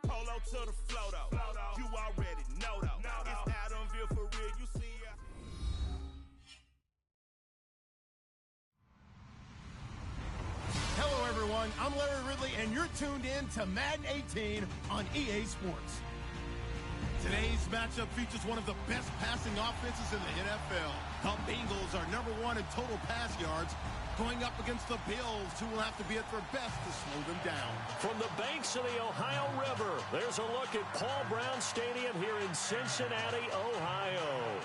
Polo to the float out. You already know though. It's Adamville for real. You see ya. Hello everyone, I'm Larry Ridley and you're tuned in to Madden 18 on EA Sports. Today's matchup features one of the best passing offenses in the NFL. The Bengals are #1 in total pass yards, going up against the Bills, who will have to be at their best to slow them down. From the banks of the Ohio River, there's a look at Paul Brown Stadium here in Cincinnati, Ohio.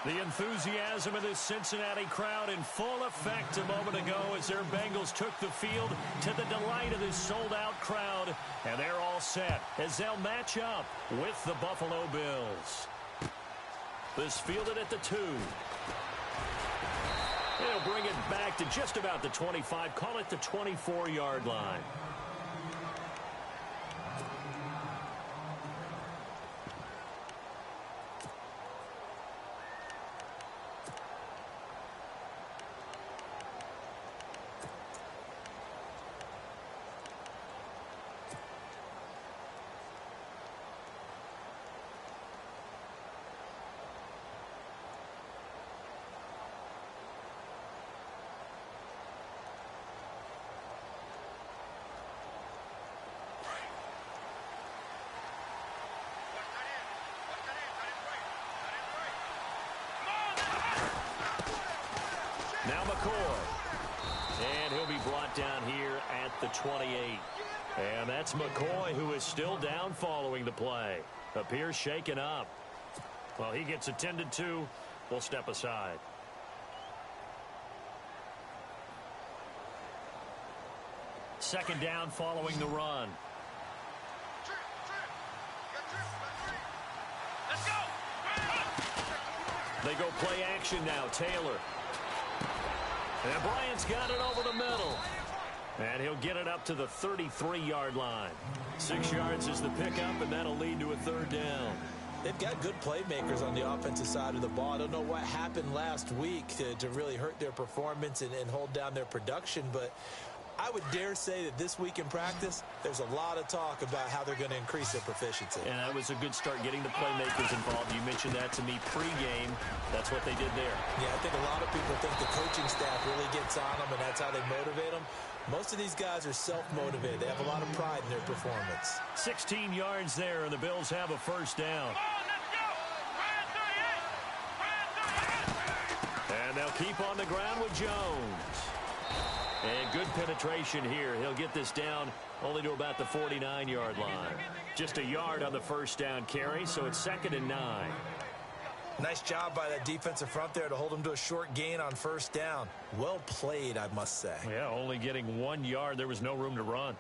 The enthusiasm of this Cincinnati crowd in full effect a moment ago as their Bengals took the field to the delight of this sold-out crowd. And they're all set as they'll match up with the Buffalo Bills. This fielded at the 2. They'll bring it back to just about the 25, call it the 24-yard line. Now McCoy. And he'll be brought down here at the 28. And that's McCoy, who is still down following the play. Appears shaken up. Well, he gets attended to. We'll step aside. Second down following the run. Let's go. They go play action now. Taylor. And Bryant's got it over the middle. And he'll get it up to the 33-yard line. 6 yards is the pickup, and that'll lead to a third down. They've got good playmakers on the offensive side of the ball. I don't know what happened last week to really hurt their performance and hold down their production, but I would dare say that this week in practice, there's a lot of talk about how they're going to increase their proficiency. And that was a good start getting the playmakers involved. You mentioned that to me pregame. That's what they did there. Yeah, I think a lot of people think the coaching staff really gets on them, and that's how they motivate them. Most of these guys are self-motivated. They have a lot of pride in their performance. 16 yards there, and the Bills have a first down. And they'll keep on the ground with Jones. And good penetration here. He'll get this down only to about the 49-yard line. Just a yard on the first down carry, so it's 2nd and 9. Nice job by that defensive front there to hold him to a short gain on first down. Well played, I must say. Yeah, only getting 1 yard. There was no room to run.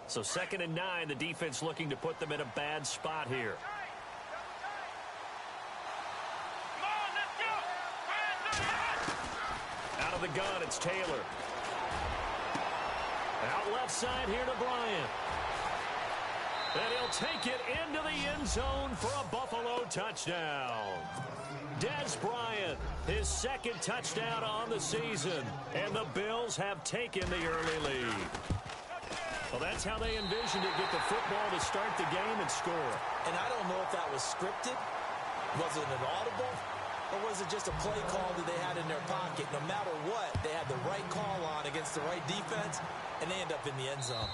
So 2nd and 9, the defense looking to put them in a bad spot here. Out of the gun, it's Taylor. Out left side here to Bryant. And he'll take it into the end zone for a Buffalo touchdown. Dez Bryant, his 2nd touchdown on the season. And the Bills have taken the early lead. Well, that's how they envisioned it, get the football to start the game and score. And I don't know if that was scripted. Was it an audible? Or was it just a play call that they had in their pocket? No matter what, they had the right call on against the right defense, and they end up in the end zone.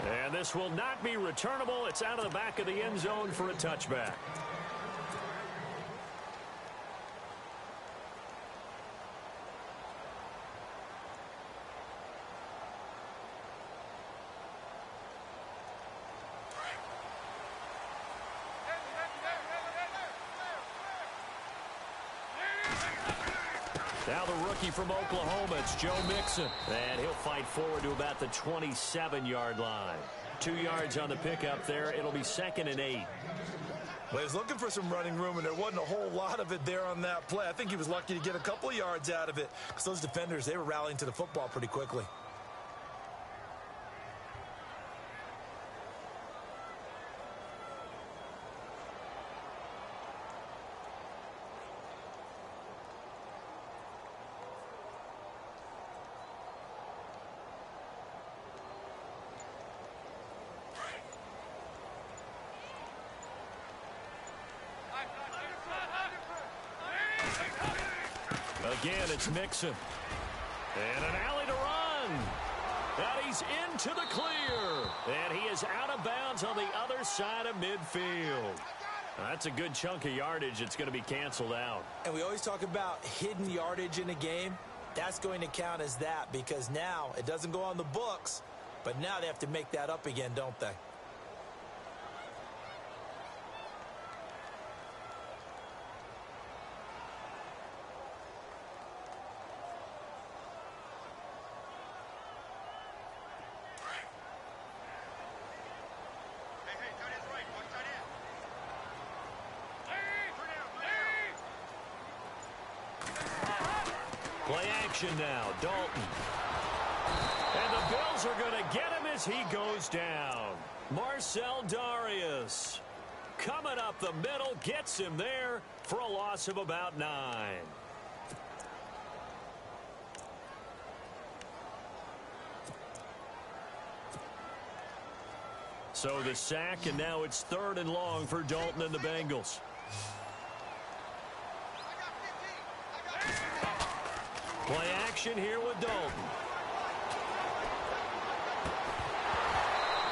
And this will not be returnable. It's out of the back of the end zone for a touchback. Now the rookie from Oklahoma, it's Joe Mixon. And he'll fight forward to about the 27-yard line. 2 yards on the pickup there. It'll be 2nd and 8. Well, he was looking for some running room, and there wasn't a whole lot of it there on that play. I think he was lucky to get a couple of yards out of it because those defenders, they were rallying to the football pretty quickly. Again, it's Mixon. And an alley to run. And he's into the clear. And he is out of bounds on the other side of midfield. That's a good chunk of yardage. It's going to be canceled out. And we always talk about hidden yardage in a game. That's going to count as that because now it doesn't go on the books, but now they have to make that up again, don't they? Play action now, Dalton. And the Bills are going to get him as he goes down. Marcel Darius coming up the middle, gets him there for a loss of about 9. So the sack, and now it's 3rd and long for Dalton and the Bengals. Play action here with Dalton.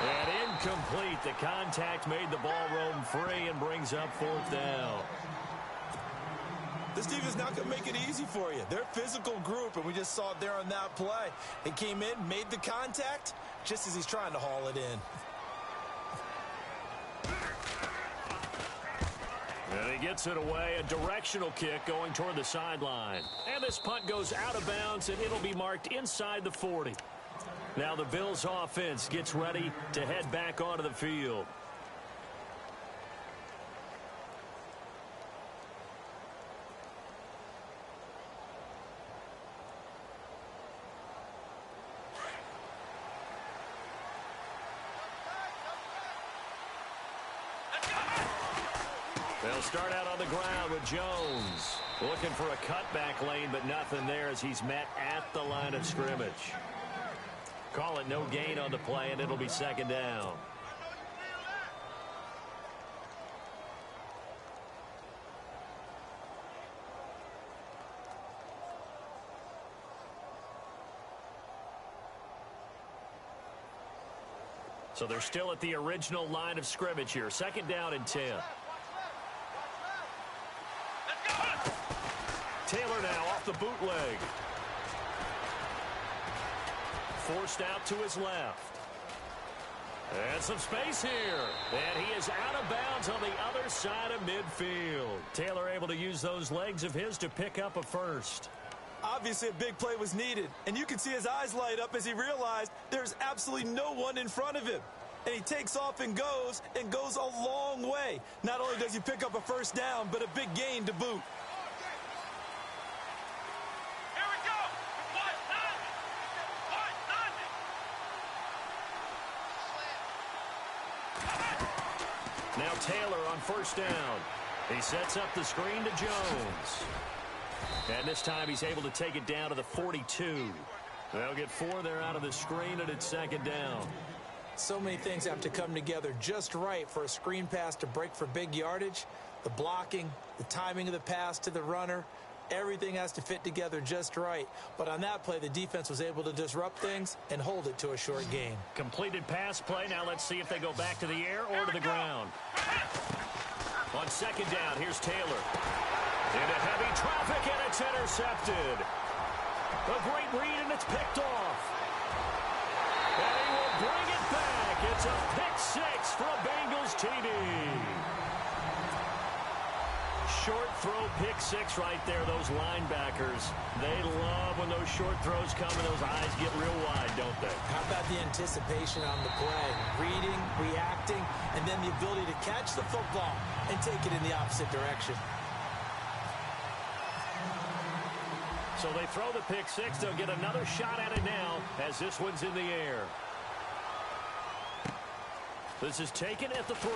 And incomplete. The contact made the ball roam free and brings up 4th down. This team is not going to make it easy for you. They're a physical group, and we just saw it there on that play. They came in, made the contact, just as he's trying to haul it in. And he gets it away, a directional kick going toward the sideline. And this punt goes out of bounds, and it'll be marked inside the 40. Now the Bills offense gets ready to head back onto the field. They'll start out on the ground with Jones. Looking for a cutback lane, but nothing there as he's met at the line of scrimmage. Call it no gain on the play, and it'll be 2nd down. So they're still at the original line of scrimmage here. 2nd down and 10. Taylor now off the bootleg. Forced out to his left. And some space here. And he is out of bounds on the other side of midfield. Taylor able to use those legs of his to pick up a first. Obviously, a big play was needed. And you can see his eyes light up as he realized there's absolutely no one in front of him. And he takes off and goes a long way. Not only does he pick up a first down, but a big gain to boot. Now Taylor on 1st down. He sets up the screen to Jones. And this time he's able to take it down to the 42. They'll get 4 there out of the screen, and it's 2nd down. So many things have to come together just right for a screen pass to break for big yardage. The blocking, the timing of the pass to the runner, everything has to fit together just right. But on that play, the defense was able to disrupt things and hold it to a short gain. Completed pass play. Now let's see if they go back to the air or to the ground. On 2nd down, here's Taylor. Into heavy traffic, and it's intercepted. A great read, and it's picked off. And he will bring it back. It's a pick 6 for a Bengals TD. short throw pick six right there, those linebackers. They love when those short throws come and those eyes get real wide, don't they? How about the anticipation on the play? Reading, reacting, and then the ability to catch the football and take it in the opposite direction. So they throw the pick six. They'll get another shot at it now as this one's in the air. This is taken at the 3.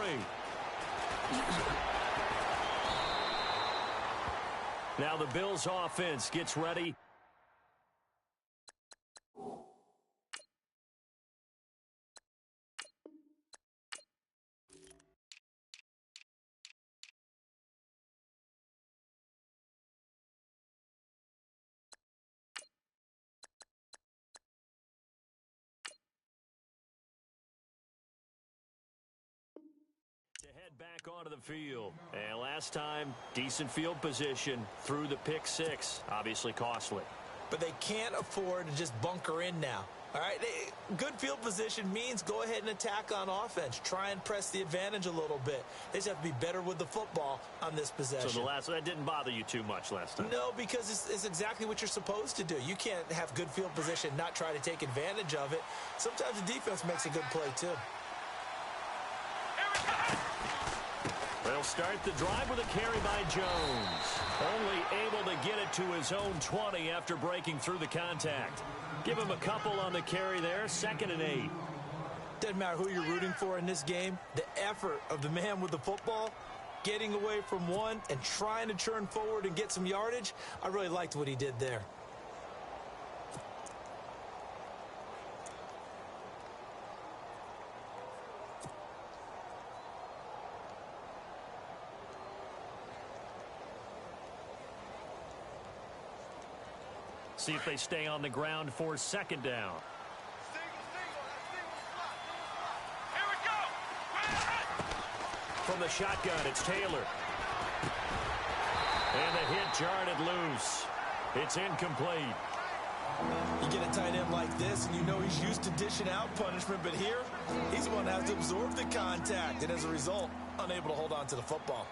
Now the Bills offense gets ready. Back onto the field. And last time, decent field position through the pick six. Obviously costly. But they can't afford to just bunker in now. All right, good field position means go ahead and attack on offense. Try and press the advantage a little bit. They just have to be better with the football on this possession. So that didn't bother you too much last time? No, because it's exactly what you're supposed to do. You can't have good field position, not try to take advantage of it. Sometimes the defense makes a good play too. They'll start the drive with a carry by Jones. Only able to get it to his own 20 after breaking through the contact. Give him a couple on the carry there. 2nd and 8. Doesn't matter who you're rooting for in this game. The effort of the man with the football, getting away from one and trying to churn forward and get some yardage, I really liked what he did there. See if they stay on the ground for 2nd down. Here we go. From the shotgun, it's Taylor. And the hit jarred it loose. It's incomplete. You get a tight end like this, and you know he's used to dishing out punishment, but here, he's the one that has to absorb the contact, and as a result, unable to hold on to the football.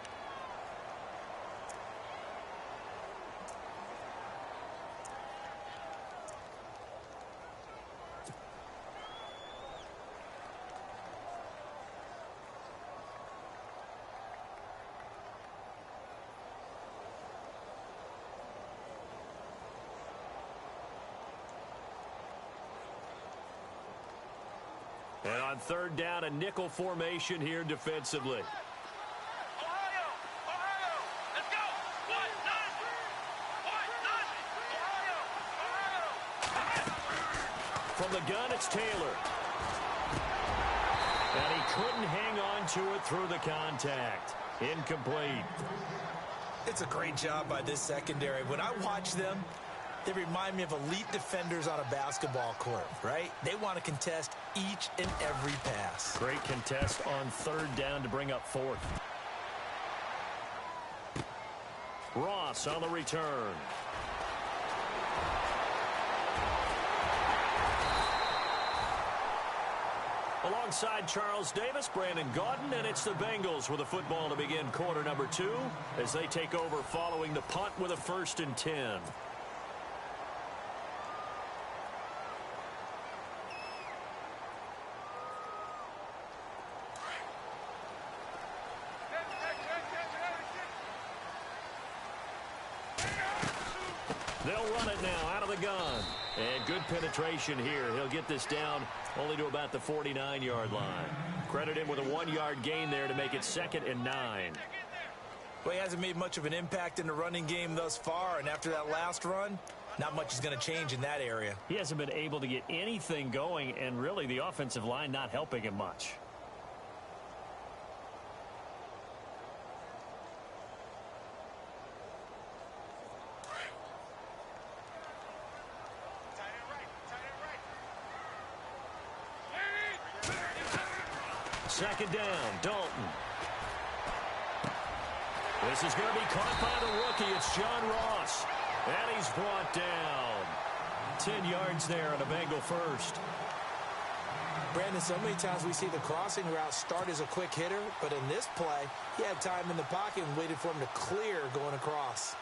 And on 3rd down, a nickel formation here defensively. Ohio, let's go. 1-0, Ohio. From the gun, it's Taylor. And he couldn't hang on to it through the contact. Incomplete. It's a great job by this secondary. When I watch them, they remind me of elite defenders on a basketball court, right? They want to contest each and every pass. Great contest on 3rd down to bring up 4th. Ross on the return. Alongside Charles Davis, Brandon Gaudin, and it's the Bengals with the football to begin quarter number 2 as they take over following the punt with a 1st and 10. They'll run it now out of the gun. And good penetration here. He'll get this down only to about the 49-yard line. Credit him with a 1-yard gain there to make it 2nd and 9. Well, he hasn't made much of an impact in the running game thus far, and after that last run, not much is going to change in that area. He hasn't been able to get anything going, and really the offensive line not helping him much. Second down, Dalton. This is going to be caught by the rookie. It's John Ross. And he's brought down. 10 yards there on a Bengal first. Brandon, so many times we see the crossing route start as a quick hitter, but in this play, he had time in the pocket and waited for him to clear going across.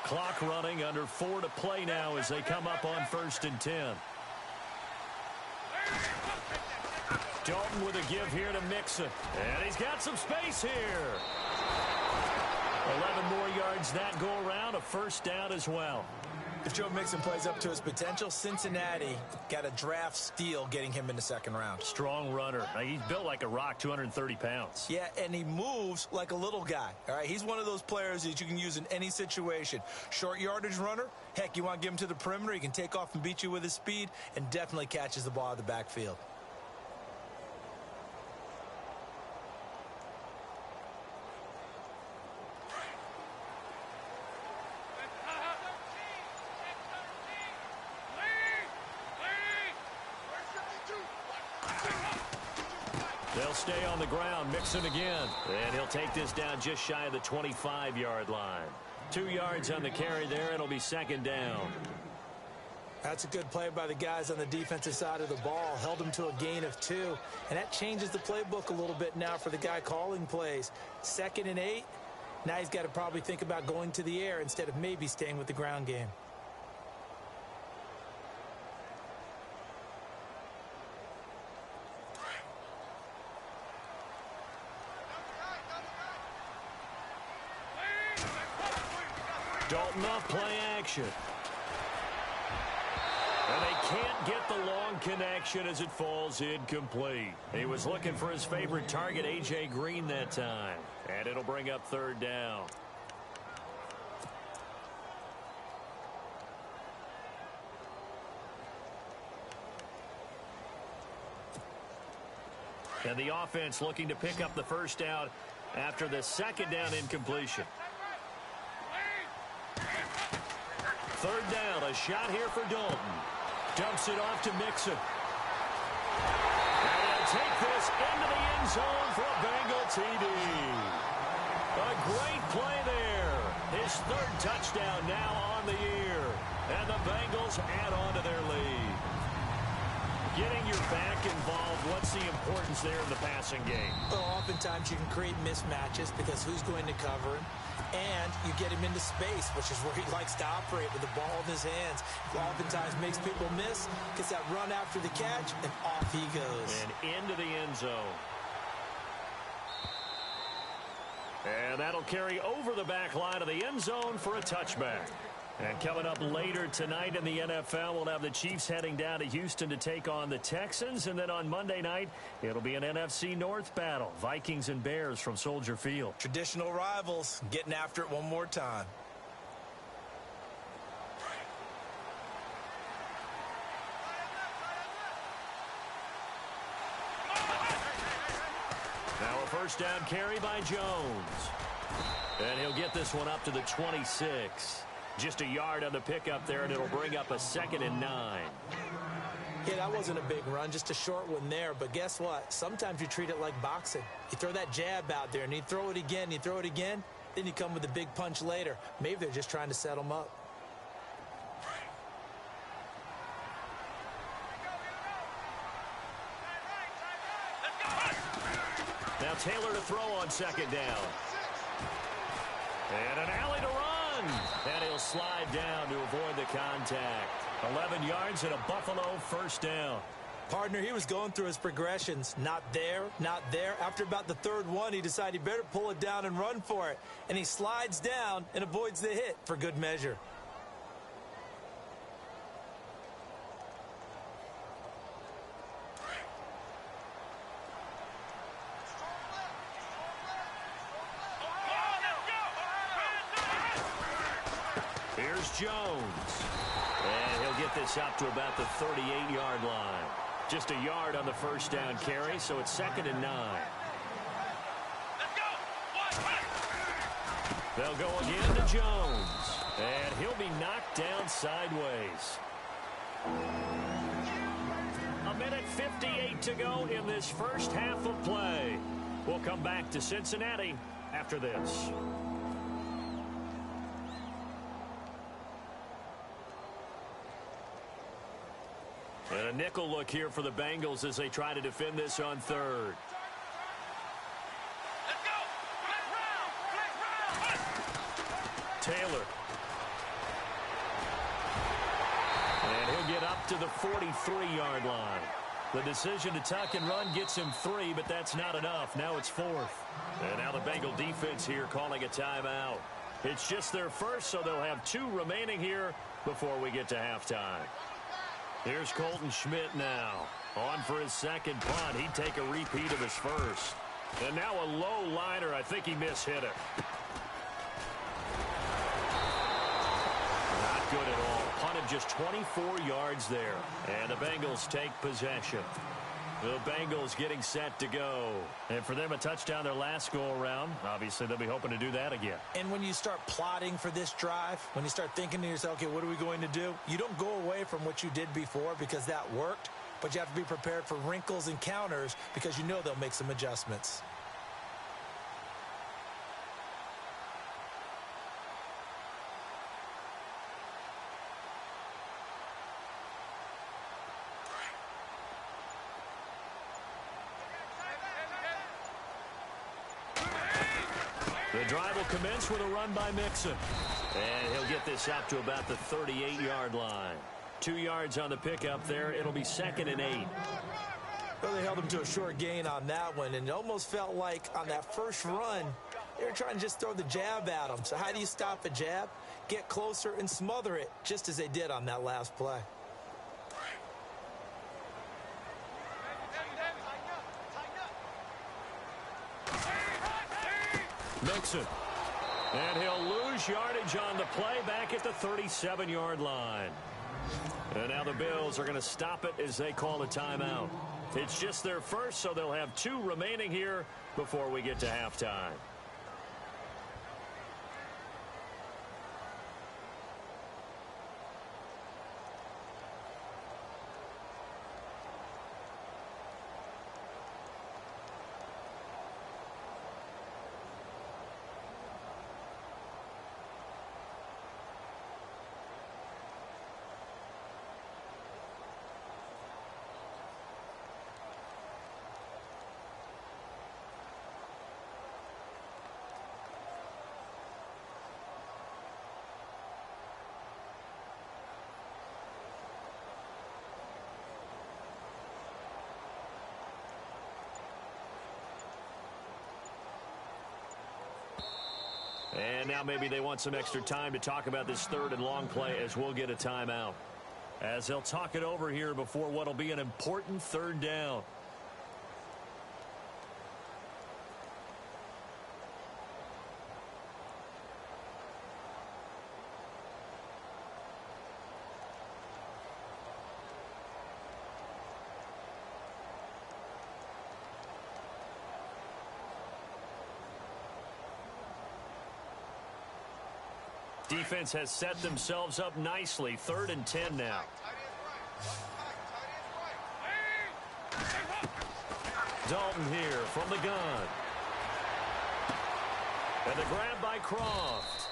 Clock running, under 4 to play now as they come up on 1st and 10. Dalton with a give here to Mixon. And he's got some space here. 11 more yards that go around, a first down as well. If Joe Mixon plays up to his potential, Cincinnati got a draft steal getting him in the second round. Strong runner. Now, he's built like a rock, 230 pounds. Yeah, and he moves like a little guy. All right, he's one of those players that you can use in any situation. Short yardage runner. Heck, you want to give him to the perimeter, he can take off and beat you with his speed, and definitely catches the ball out of the backfield. They'll stay on the ground. Mixon again. And he'll take this down just shy of the 25-yard line. 2 yards on the carry there. It'll be second down. That's a good play by the guys on the defensive side of the ball. Held him to a gain of 2. And that changes the playbook a little bit now for the guy calling plays. 2nd and 8. Now he's got to probably think about going to the air instead of maybe staying with the ground game. Dalton off play action. And they can't get the long connection as it falls incomplete. He was looking for his favorite target, A.J. Green, that time. And it'll bring up 3rd down. And the offense looking to pick up the first down after the 2nd down incompletion. 3rd down, a shot here for Dalton. Dumps it off to Mixon. And he'll take this into the end zone for a Bengal TD. A great play there. His 3rd touchdown now on the year. And the Bengals add on to their lead. Getting your back involved, what's the importance there in the passing game? Well, oftentimes you can create mismatches because who's going to cover him? And you get him into space, which is where he likes to operate with the ball in his hands. Oftentimes makes people miss, gets that run after the catch, and off he goes. And into the end zone. And that'll carry over the back line of the end zone for a touchback. And coming up later tonight in the NFL, we'll have the Chiefs heading down to Houston to take on the Texans. And then on Monday night, it'll be an NFC North battle. Vikings and Bears from Soldier Field. Traditional rivals getting after it one more time. Now a first down carry by Jones. And he'll get this one up to the 26. Just a yard on the pickup there, and it'll bring up a 2nd and 9. Yeah, that wasn't a big run, just a short one there. But guess what? Sometimes you treat it like boxing. You throw that jab out there, and you throw it again, you throw it again, then you come with a big punch later. Maybe they're just trying to set them up. Now Taylor to throw on 2nd down. And an alley to run. And he'll slide down to avoid the contact. 11 yards and a Buffalo first down. Partner, he was going through his progressions. Not there, not there. After about the 3rd one, he decided he better pull it down and run for it. And he slides down and avoids the hit for good measure. Jones. And he'll get this up to about the 38-yard line. Just a yard on the first down carry, so it's 2nd and 9. They'll go again to Jones. And he'll be knocked down sideways. 1:58 to go in this first half of play. We'll come back to Cincinnati after this. A nickel look here for the Bengals as they try to defend this on third. Let's go. Flag round. Taylor. And he'll get up to the 43-yard line. The decision to tuck and run gets him 3, but that's not enough. Now it's 4th. And now the Bengal defense here calling a timeout. It's just their first, so they'll have 2 remaining here before we get to halftime. Here's Colton Schmidt now. On for his second punt. He'd take a repeat of his first. And now a low liner. I think he mishit it. Not good at all. Punted just 24 yards there. And the Bengals take possession. The Bengals getting set to go. And for them, a touchdown their last go-around. Obviously, they'll be hoping to do that again. And when you start plotting for this drive, when you start thinking to yourself, okay, what are we going to do? You don't go away from what you did before because that worked, but you have to be prepared for wrinkles and counters because you know they'll make some adjustments. The drive will commence with a run by Mixon. And he'll get this up to about the 38-yard line. 2 yards on the pickup there. It'll be 2nd and 8. Well, they held him to a short gain on that one, and it almost felt like on that first run, they were trying to just throw the jab at him. So how do you stop a jab? Get closer and smother it, just as they did on that last play. Mixon. And he'll lose yardage on the play back at the 37-yard line. And now the Bills are going to stop it as they call a timeout. It's just their first, so they'll have 2 remaining here before we get to halftime. And now maybe they want some extra time to talk about this 3rd and long play as we'll get a timeout. As they'll talk it over here before what will be an important 3rd down. Defense has set themselves up nicely. 3rd and 10 now. Dalton here from the gun. And the grab by Croft.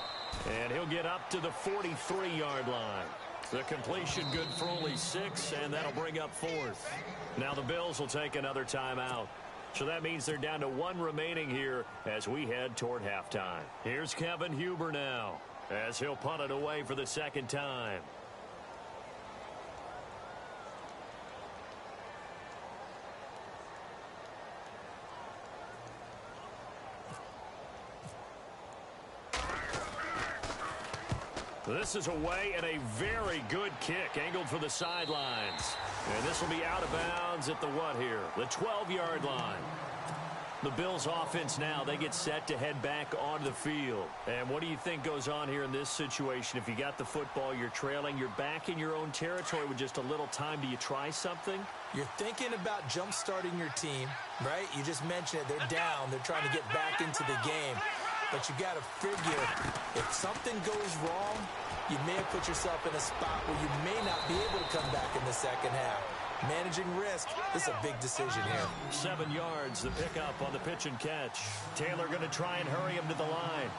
And he'll get up to the 43-yard line. The completion good for only 6, and that'll bring up 4th. Now the Bills will take another timeout. So that means they're down to 1 remaining here as we head toward halftime. Here's Kevin Huber now, as he'll punt it away for the 2nd time. This is away and a very good kick angled for the sidelines. And this will be out of bounds at the what here? The 12-yard line. The Bills offense now, they get set to head back onto the field. And what do you think goes on here in this situation? If you got the football, you're trailing, you're back in your own territory with just a little time. Do you try something? You're thinking about jump-starting your team, right? You just mentioned it. They're down. They're trying to get back into the game. But you got to figure if something goes wrong, you may have put yourself in a spot where you may not be able to come back in the second half. Managing risk, this is a big decision here. 7 yards, the pickup on the pitch and catch. Taylor going to try and hurry him to the line.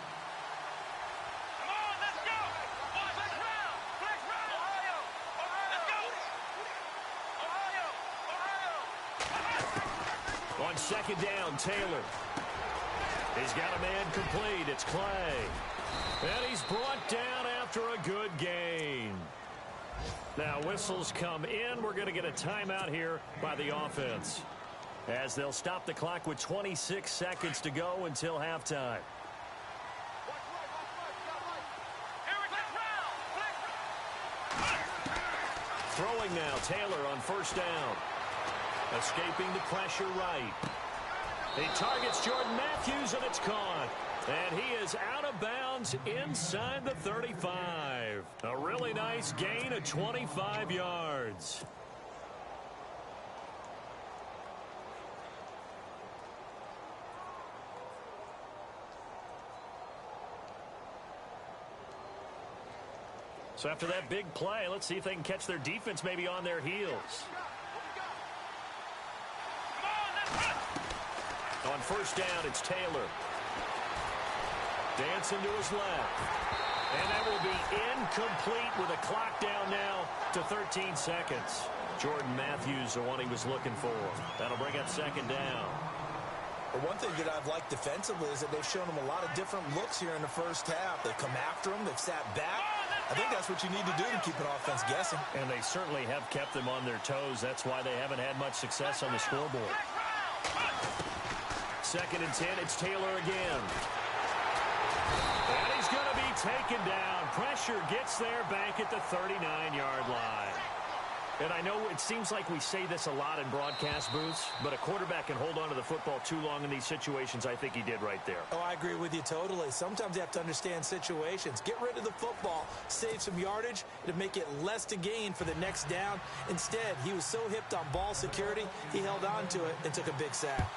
Come on, let's go. Flex round. Ohio. Let's go. second down, Taylor. He's got a man complete. It's Clay. And he's brought down after a good gain. Now whistles come in. We're going to get a timeout here by the offense, as they'll stop the clock with 26 seconds to go until halftime. Throwing now, Taylor on first down. Escaping the pressure right. He targets Jordan Matthews, and it's caught. And he is out of bounds inside the 35. A really nice gain of 25 yards. So after that big play, let's see if they can catch their defense maybe on their heels. On first down, it's Taylor. Dancing to his left. And that will be incomplete with a clock down now to 13 seconds. Jordan Matthews, the one he was looking for. That'll bring up second down. But one thing that I've liked defensively is that they've shown him a lot of different looks here in the first half. They've come after him. They've sat back. I think that's what you need to do to keep an offense guessing. And they certainly have kept them on their toes. That's why they haven't had much success on the scoreboard. Second and 10, it's Taylor again. And he's going to be taken down. Pressure gets there back at the 39-yard line. And I know it seems like we say this a lot in broadcast booths, but a quarterback can hold on to the football too long in these situations. I think he did right there. Oh, I agree with you totally. Sometimes you have to understand situations. Get rid of the football, save some yardage, to make it less to gain for the next down. Instead, he was so hipped on ball security, he held on to it and took a big sack.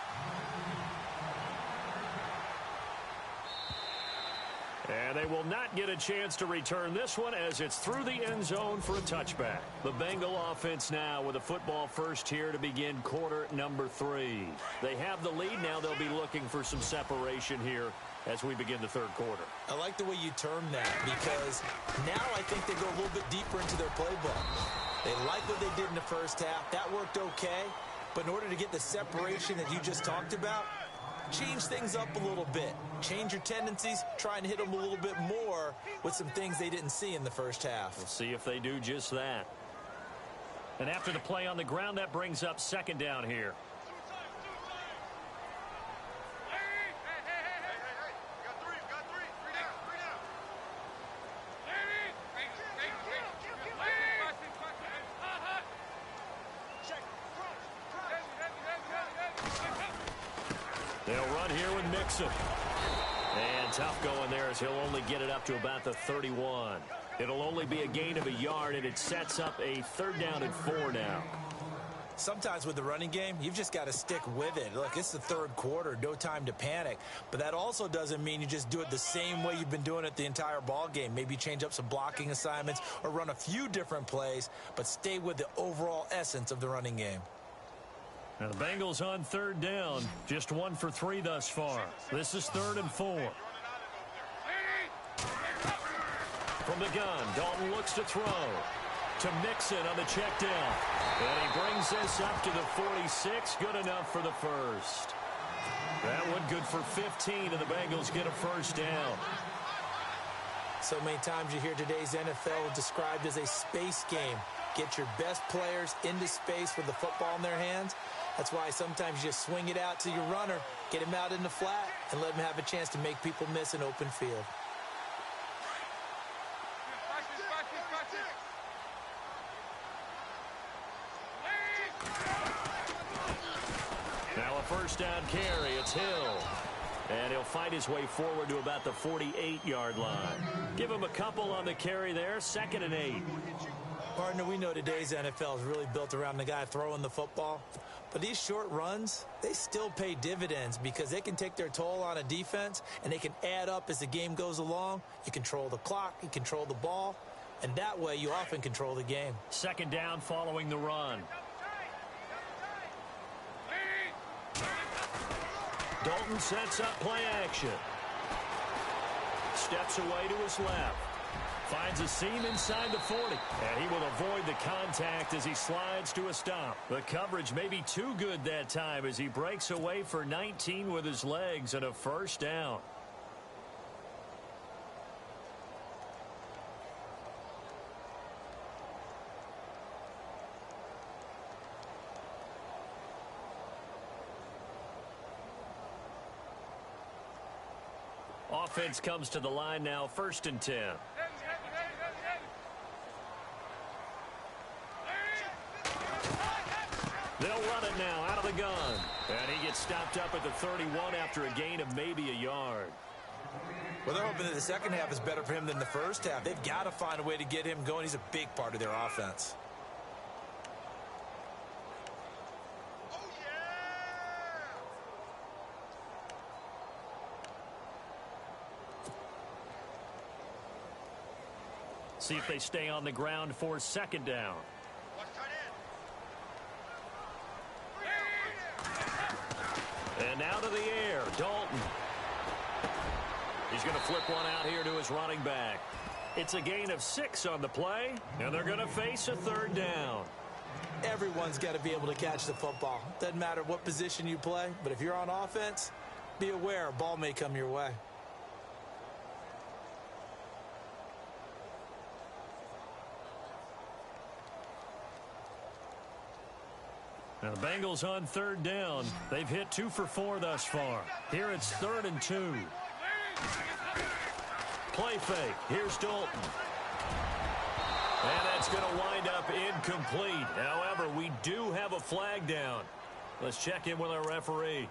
And they will not get a chance to return this one as it's through the end zone for a touchback. The Bengal offense now with a football first here to begin quarter number 3. They have the lead. Now they'll be looking for some separation here as we begin the third quarter. I like the way you term that, because now I think they go a little bit deeper into their playbook. They like what they did in the first half. That worked okay. But in order to get the separation that you just talked about, change things up a little bit. Change your tendencies. Try and hit them a little bit more with some things they didn't see in the first half. We'll see if they do just that. And after the play on the ground, that brings up second down here. They'll run here with Mixon. And tough going there as he'll only get it up to about the 31. It'll only be a gain of a yard, and it sets up a third down and 4 now. Sometimes with the running game, you've just got to stick with it. Look, it's the third quarter, no time to panic. But that also doesn't mean you just do it the same way you've been doing it the entire ball game. Maybe change up some blocking assignments or run a few different plays, but stay with the overall essence of the running game. Now the Bengals on third down, just 1 for 3 thus far. This is 3rd and 4. From the gun, Dalton looks to throw. To Mixon on the check down. And he brings this up to the 46. Good enough for the first. That one good for 15, and the Bengals get a first down. So many times you hear today's NFL described as a space game. Get your best players into space with the football in their hands. That's why sometimes you just swing it out to your runner, get him out in the flat, and let him have a chance to make people miss an open field. Now a first down carry. It's Hill. And he'll fight his way forward to about the 48-yard line. Give him a couple on the carry there. 2nd and 8. Partner, we know today's NFL is really built around the guy throwing the football. But these short runs, they still pay dividends because they can take their toll on a defense, and they can add up as the game goes along. You control the clock, you control the ball, and that way you often control the game. 2nd down following the run. Dalton sets up play action. Steps away to his left. Finds a seam inside the 40. And he will avoid the contact as he slides to a stop. The coverage may be too good that time as he breaks away for 19 with his legs and a first down. Offense comes to the line now, 1st and 10. They'll run it now out of the gun. And he gets stopped up at the 31 after a gain of maybe a yard. Well, they're hoping that the second half is better for him than the first half. They've got to find a way to get him going. He's a big part of their offense. See if they stay on the ground for 2nd down. And now to the air, Dalton. He's going to flip one out here to his running back. It's a gain of 6 on the play, and they're going to face a 3rd down. Everyone's got to be able to catch the football. Doesn't matter what position you play, but if you're on offense, be aware a ball may come your way. Now the Bengals on 3rd down. They've hit 2 for 4 thus far. Here it's 3rd and 2. Play fake. Here's Dalton. And that's going to wind up incomplete. However, we do have a flag down. Let's check in with our referee.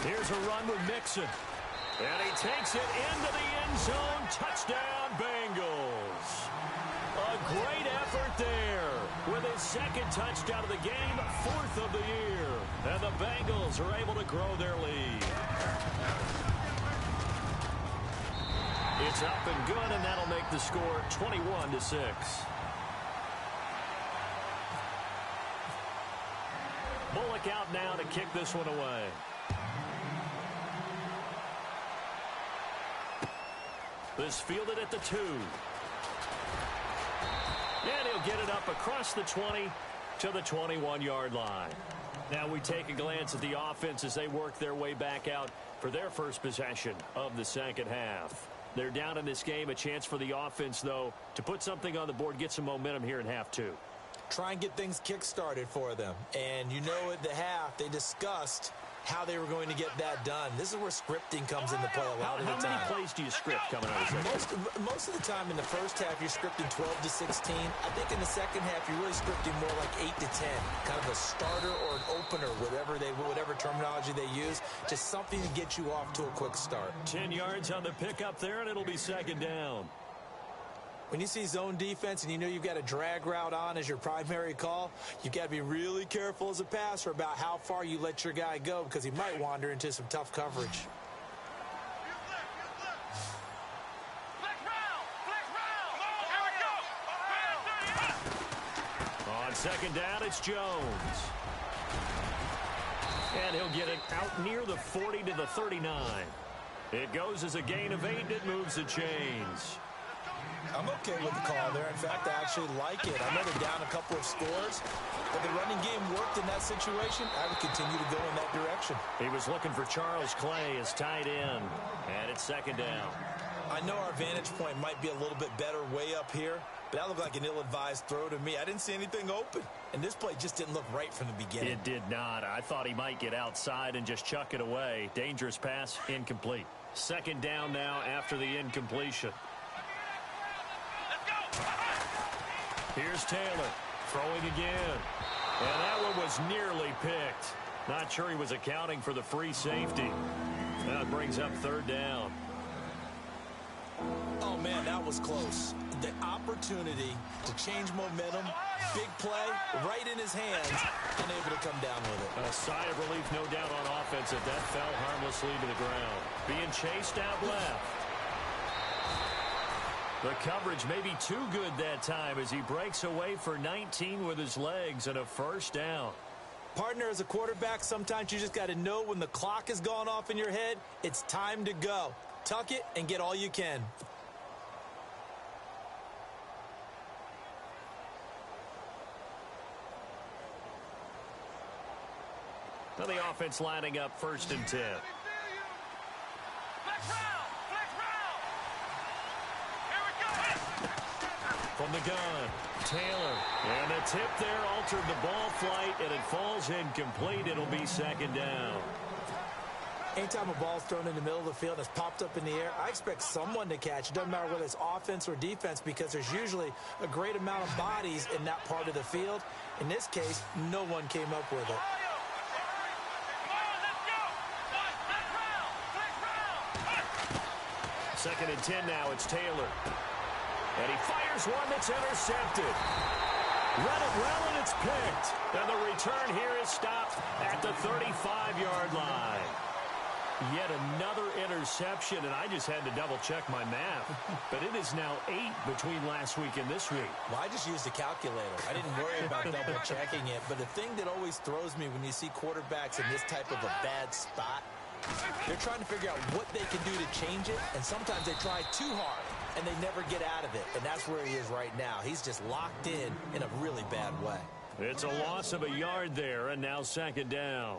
Here's a run with Mixon. And he takes it into the end zone. Touchdown, Bengals. A great effort there with his 2nd touchdown of the game, 4th of the year. And the Bengals are able to grow their lead. It's up and good, and that'll make the score 21-6. Bullock out now to kick this one away. This fielded at the 2. And he'll get it up across the 20 to the 21-yard line. Now we take a glance at the offense as they work their way back out for their first possession of the 2nd half. They're down in this game. A chance for the offense, though, to put something on the board, get some momentum here in half 2. Try and get things kick-started for them. And you know at the half, they discussed how they were going to get that done. This is where scripting comes into play a lot of the time. How many plays do you script coming out of the Most of the time in the first half, you're scripting 12 to 16. I think in the second half, you're really scripting more like 8 to 10. Kind of a starter or an opener, whatever terminology they use. Just something to get you off to a quick start. 10 yards on the pickup there, and it'll be 2nd down. When you see zone defense and you know you've got a drag route on as your primary call, you've got to be really careful as a passer about how far you let your guy go because he might wander into some tough coverage. On 2nd down, it's Jones. And he'll get it out near the 40 to the 39. It goes as a gain of 8, and it moves the chains. I'm okay with the call there. In fact, I actually like it. I know they're down a couple of scores, but the running game worked in that situation. I would continue to go in that direction. He was looking for Charles Clay as tight end, and it's 2nd down. I know our vantage point might be a little bit better way up here, but that looked like an ill-advised throw to me. I didn't see anything open, and this play just didn't look right from the beginning. It did not. I thought he might get outside and just chuck it away. Dangerous pass, incomplete. 2nd down now after the incompletion. Here's Taylor, throwing again. And that one was nearly picked. Not sure he was accounting for the free safety. That brings up third down. Oh, man, that was close. The opportunity to change momentum, big play, right in his hands, unable to come down with it. A sigh of relief, no doubt, on offense that fell harmlessly to the ground. Being chased out left. The coverage may be too good that time as he breaks away for 19 with his legs and a first down. Partner, as a quarterback, sometimes you just got to know when the clock has gone off in your head, it's time to go. Tuck it and get all you can. Now the offense lining up 1st and 10. From the gun, Taylor. And the tip there altered the ball flight, and it falls incomplete. It'll be 2nd down. Anytime a ball's thrown in the middle of the field and it's popped up in the air, I expect someone to catch. It doesn't matter whether it's offense or defense because there's usually a great amount of bodies in that part of the field. In this case, no one came up with it. Second and 10 now. It's Taylor. And he fires one that's intercepted. Read it well, and it's picked. And the return here is stopped at the 35-yard line. Yet another interception, and I just had to double-check my math. But it is now 8 between last week and this week. Well, I just used a calculator. I didn't worry about double-checking it. But the thing that always throws me when you see quarterbacks in this type of a bad spot, they're trying to figure out what they can do to change it, and sometimes they try too hard, and they never get out of it. And that's where he is right now. He's just locked in a really bad way. It's a loss of a yard there, and now 2nd down.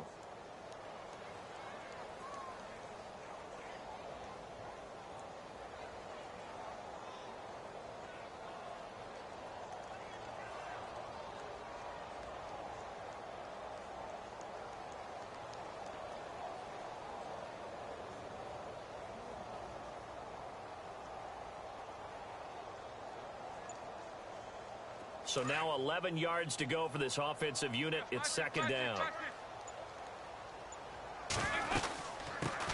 So now 11 yards to go for this offensive unit. It's 2nd down.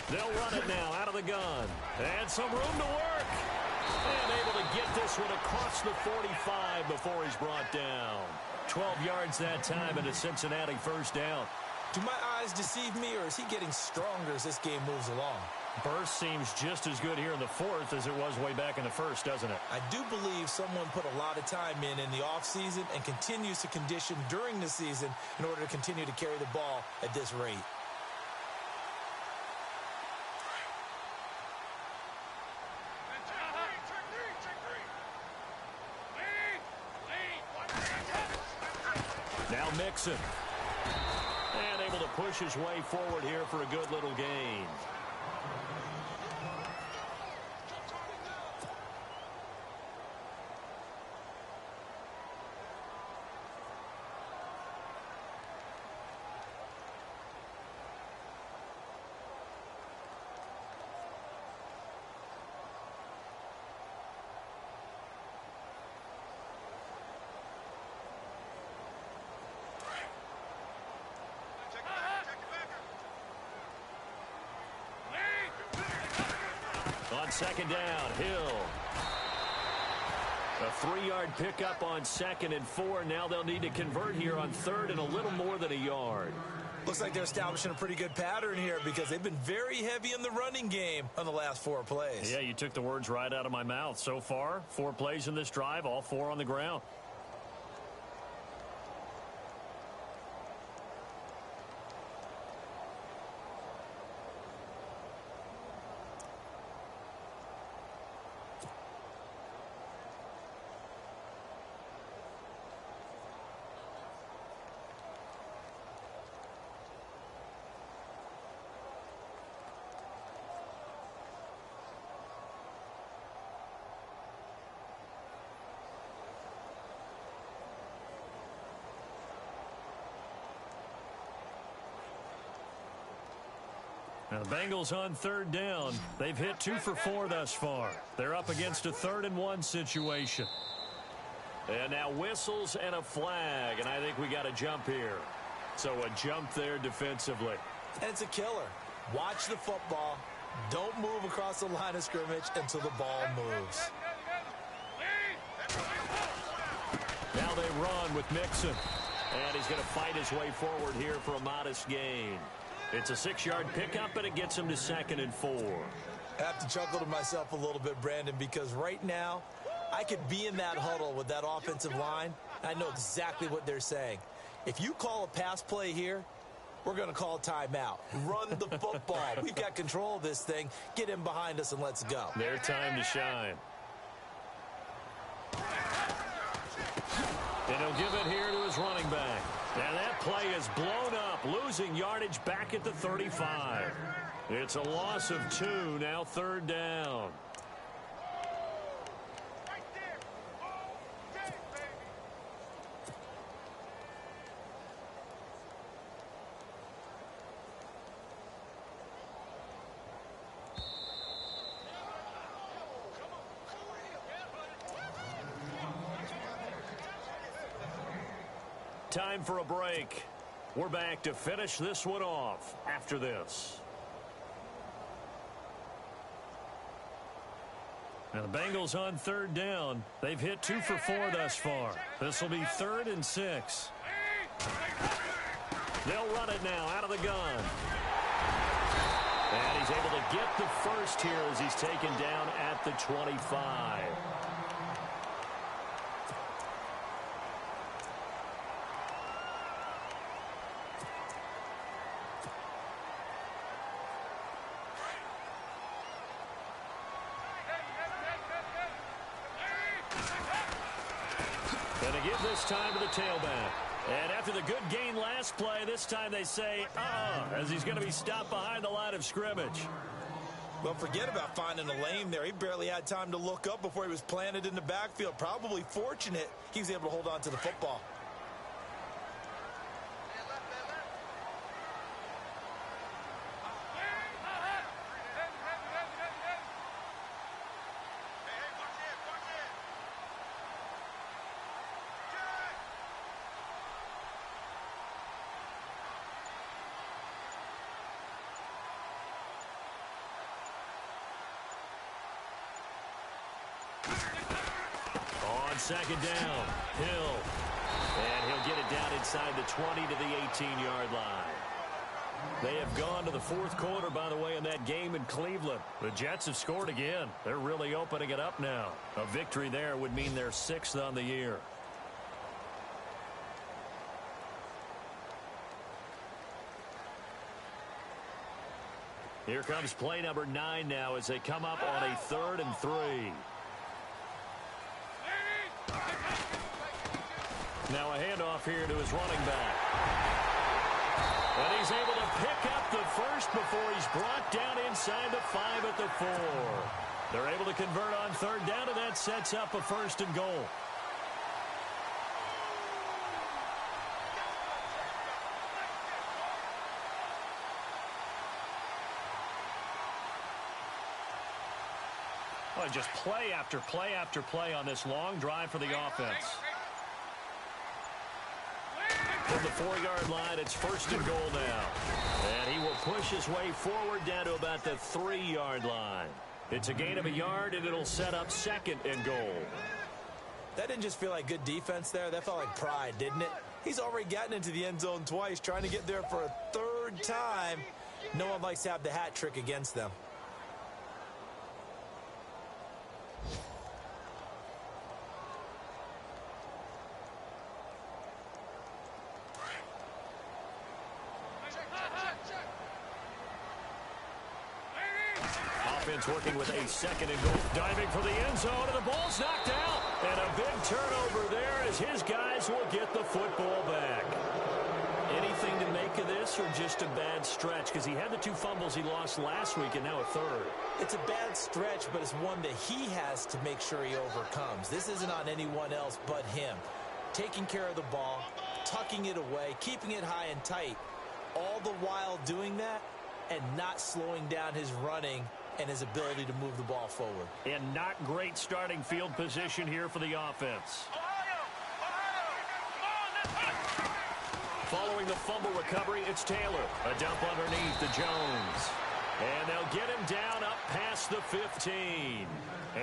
They'll run it now out of the gun. And some room to work. And able to get this one across the 45 before he's brought down. 12 yards that time and a Cincinnati first down. Do my eyes deceive me, or is he getting stronger as this game moves along? Burst seems just as good here in the 4th as it was way back in the 1st, doesn't it? I do believe someone put a lot of time in the offseason and continues to condition during the season in order to continue to carry the ball at this rate. Now Mixon. And able to push his way forward here for a good little gain. On 2nd down, Hill. A 3-yard pickup on 2nd and 4. Now they'll need to convert here on 3rd and a little more than a yard. Looks like they're establishing a pretty good pattern here because they've been very heavy in the running game on the last 4 plays. Yeah, you took the words right out of my mouth. So far, 4 plays in this drive, all 4 on the ground. Now the Bengals on 3rd down. They've hit 2 for 4 thus far. They're up against a 3rd and 1 situation. And now whistles and a flag, and I think we got a jump here. So a jump there defensively. And it's a killer. Watch the football. Don't move across the line of scrimmage until the ball moves. Now they run with Mixon. And he's going to fight his way forward here for a modest gain. It's a 6-yard pickup, and it gets him to 2nd and 4. I have to chuckle to myself a little bit, Brandon, because right now I could be in that huddle with that offensive line. I know exactly what they're saying. If you call a pass play here, we're going to call a timeout. Run the football. We've got control of this thing. Get in behind us and let's go. Their time to shine. And he'll give it here to his running back. And that play is blown up, losing yardage back at the 35. It's a loss of 2, now 3rd down. Time for a break. We're back to finish this one off after this. Now the Bengals on 3rd down. They've hit 2 for 4 thus far. This will be 3rd and 6. They'll run it now out of the gun. And he's able to get the first here as he's taken down at the 25. And they give this time to the tailback. And after the good gain last play, this time they say, as he's going to be stopped behind the line of scrimmage. Well, forget about finding a lane there. He barely had time to look up before he was planted in the backfield. Probably fortunate he was able to hold on to the football. On 2nd down, Hill. And he'll get it down inside the 20 to the 18-yard line. They have gone to the 4th quarter, by the way, in that game in Cleveland. The Jets have scored again. They're really opening it up now. A victory there would mean they're 6th on the year. Here comes play number 9 now as they come up on a 3rd and 3. Now a handoff here to his running back. And he's able to pick up the first before he's brought down inside the 5 at the 4. They're able to convert on 3rd down, and that sets up a 1st and goal. Well, just play after play after play on this long drive for the offense. From the 4-yard line, it's 1st and goal now. And he will push his way forward down to about the 3-yard line. It's a gain of a yard, and it'll set up 2nd and goal. That didn't just feel like good defense there. That felt like pride, didn't it? He's already gotten into the end zone twice, trying to get there for a 3rd time. No one likes to have the hat trick against them. Offense working with a 2nd and goal. Diving for the end zone, and the ball's knocked out. And a big turnover there as his guys will get the football back. Anything to make of this, or just a bad stretch? Because he had the 2 fumbles he lost last week and now a 3rd. It's a bad stretch, but it's one that he has to make sure he overcomes. This isn't on anyone else but him. Taking care of the ball, tucking it away, keeping it high and tight, all the while doing that and not slowing down his running and his ability to move the ball forward. And not great starting field position here for the offense. during the fumble recovery, it's Taylor. A dump underneath to Jones. And they'll get him down up past the 15.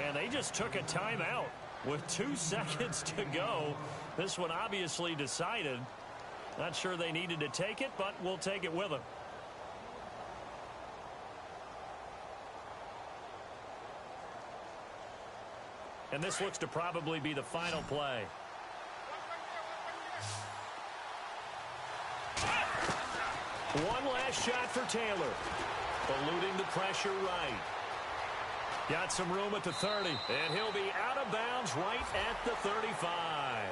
And they just took a timeout with 2 seconds to go. This one obviously decided. Not sure they needed to take it, but we'll take it with them. And this looks to probably be the final play. One last shot for Taylor. Eluding the pressure right. Got some room at the 30. And he'll be out of bounds right at the 35.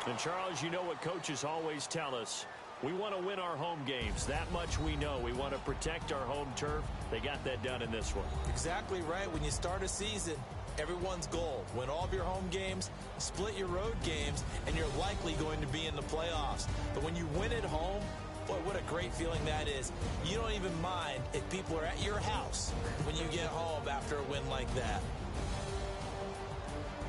And Charles, you know what coaches always tell us. We want to win our home games. That much we know. We want to protect our home turf. They got that done in this one. Exactly right. When you start a season, everyone's goal: win all of your home games, split your road games, and you're likely going to be in the playoffs. But when you win at home, boy, what a great feeling that is. You don't even mind if people are at your house when you get home after a win like that.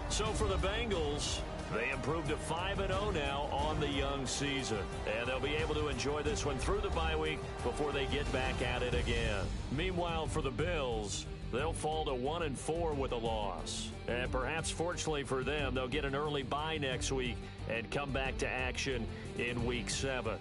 So for the Bengals, they improved to 5-0 now on the young season. And they'll be able to enjoy this one through the bye week before they get back at it again. Meanwhile, for the Bills, they'll fall to 1-4 with a loss. And perhaps fortunately for them, they'll get an early bye next week and come back to action in Week 7.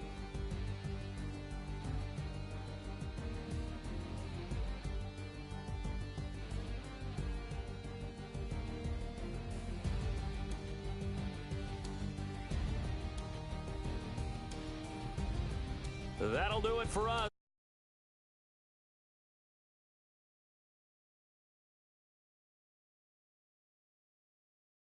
That'll do it for us.